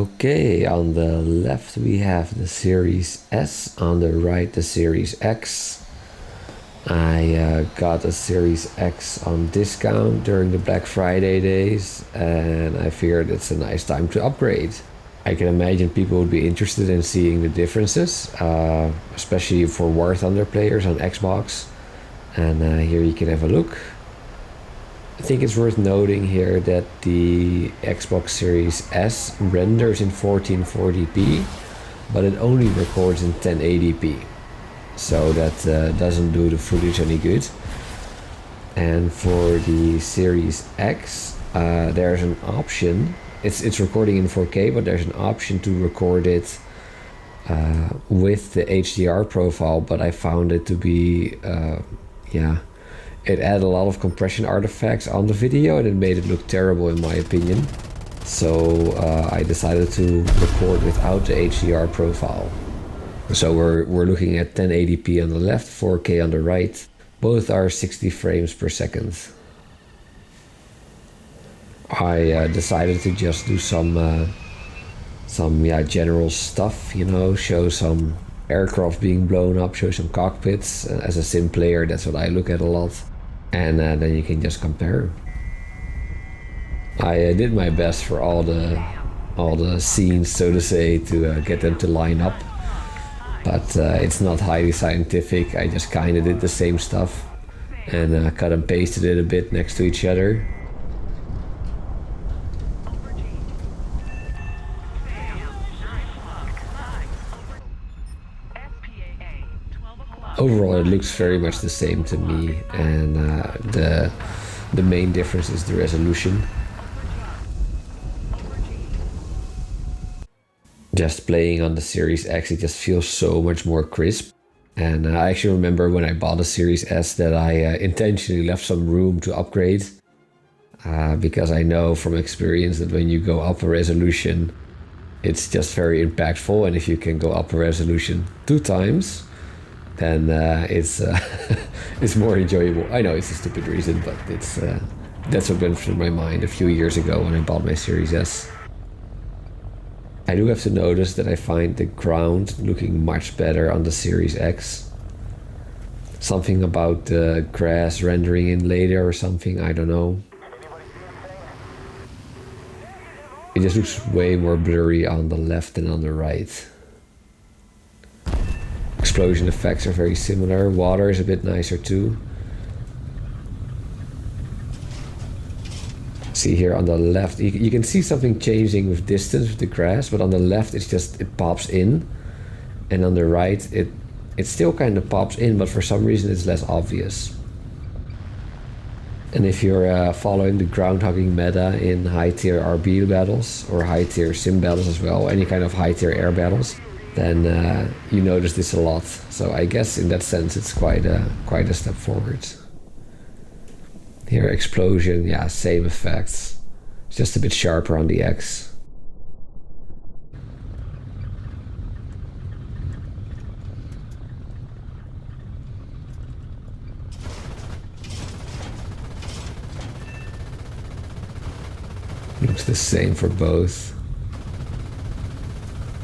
Okay, on the left we have the Series S, on the right the Series X. I got a Series X on discount during the Black Friday days, and I figured it's a nice time to upgrade. I can imagine people would be interested in seeing the differences, especially for War Thunder players on Xbox. And here you can have a look. I think it's worth noting here that the Xbox Series S renders in 1440p, but it only records in 1080p. So that doesn't do the footage any good. And for the Series X, there's an option. It's recording in 4K, but there's an option to record it with the HDR profile. But I found it to be, it added a lot of compression artifacts on the video, and it made it look terrible in my opinion. So I decided to record without the HDR profile. So we're looking at 1080p on the left, 4K on the right. Both are 60 frames per second. I decided to just do some general stuff, show some aircraft being blown up, show some cockpits. As a sim player, that's what I look at a lot. And then you can just compare. I did my best for all the scenes, so to say, to get them to line up. But it's not highly scientific. I just kind of did the same stuff and cut and pasted it a bit next to each other. Overall, it looks very much the same to me, and the main difference is the resolution. Just playing on the Series X, it just feels so much more crisp. And I actually remember when I bought the Series S that I intentionally left some room to upgrade. Because I know from experience that when you go up a resolution, it's just very impactful. And if you can go up a resolution 2 times, then it's more enjoyable. I know it's a stupid reason, but that's what went through my mind a few years ago when I bought my Series S. I do have to notice that I find the ground looking much better on the Series X. Something about the grass rendering in later or something, I don't know. It just looks way more blurry on the left than on the right. Explosion effects are very similar. Water is a bit nicer too. See here on the left, you can see something changing with distance with the grass, but on the left it pops in, and on the right it still kind of pops in, but for some reason it's less obvious. And if you're following the ground hogging meta in high tier RB battles or high tier sim battles as well, any kind of high tier air battles, then you notice this a lot. So I guess in that sense it's quite a step forward. Here, explosion, yeah, same effects. It's just a bit sharper on the X. Looks the same for both.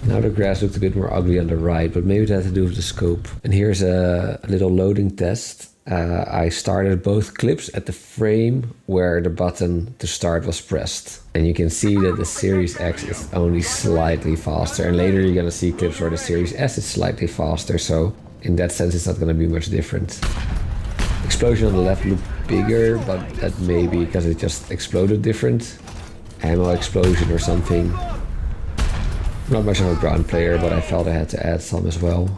Now the grass looked a bit more ugly on the right, but maybe that had to do with the scope. And here's a little loading test. I started both clips at the frame where the button to start was pressed. And you can see that the Series X is only slightly faster. And later you're gonna see clips where the Series S is slightly faster. So in that sense, it's not gonna be much different. Explosion on the left looked bigger, but that may be because it just exploded different. Ammo explosion or something. Not much of a ground player, but I felt I had to add some as well.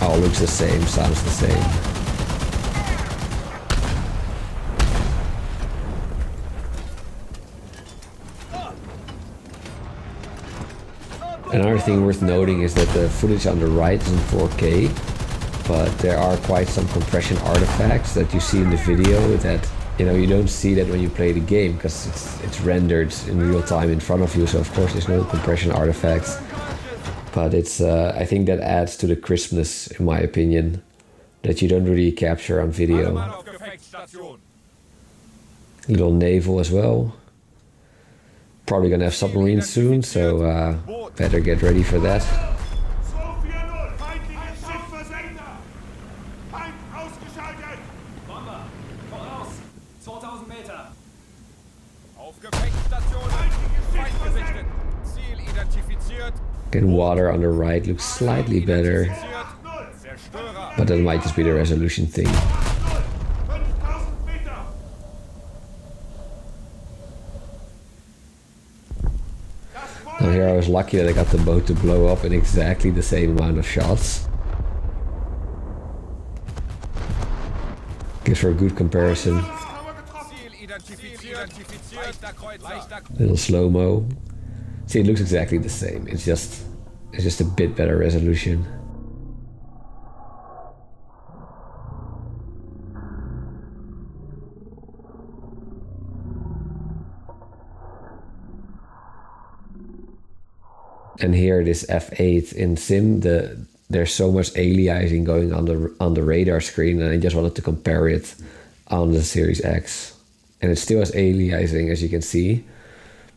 Oh, looks the same, sounds the same. Another thing worth noting is that the footage on the right is in 4K, but there are quite some compression artifacts that you see in the video that, you don't see that when you play the game because it's rendered in real time in front of you, so of course there's no compression artifacts. But I think that adds to the crispness, in my opinion. that you don't really capture on video. Little naval as well. Probably gonna have submarines soon, so better get ready for that. Again, water on the right looks slightly better, but that might just be the resolution thing. Now here I was lucky that I got the boat to blow up in exactly the same amount of shots. Gives for a good comparison. Little slow-mo. See, it looks exactly the same. It's just a bit better resolution. And here, this F8 in Sim, there's so much aliasing going on the radar screen, and I just wanted to compare it on the Series X. And it still has aliasing, as you can see,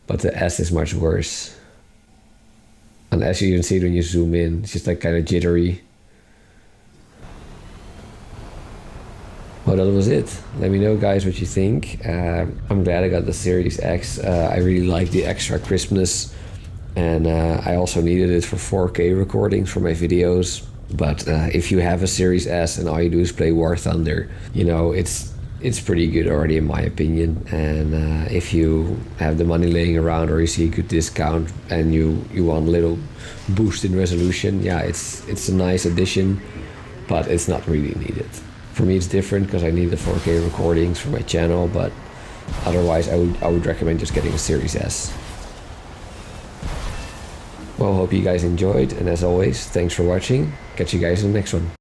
but the S is much worse. And as you even see when you zoom in, it's just like kind of jittery. Well, that was it. Let me know, guys, what you think. I'm glad I got the Series X. I really like the extra crispness. And I also needed it for 4K recordings for my videos. But if you have a Series S and all you do is play War Thunder, you know, it's pretty good already in my opinion. And if you have the money laying around or you see a good discount and you want a little boost in resolution, yeah, it's a nice addition, but it's not really needed. For me, it's different because I need the 4K recordings for my channel, but otherwise I would recommend just getting a Series S. Well, hope you guys enjoyed, and as always, thanks for watching. Catch you guys in the next one.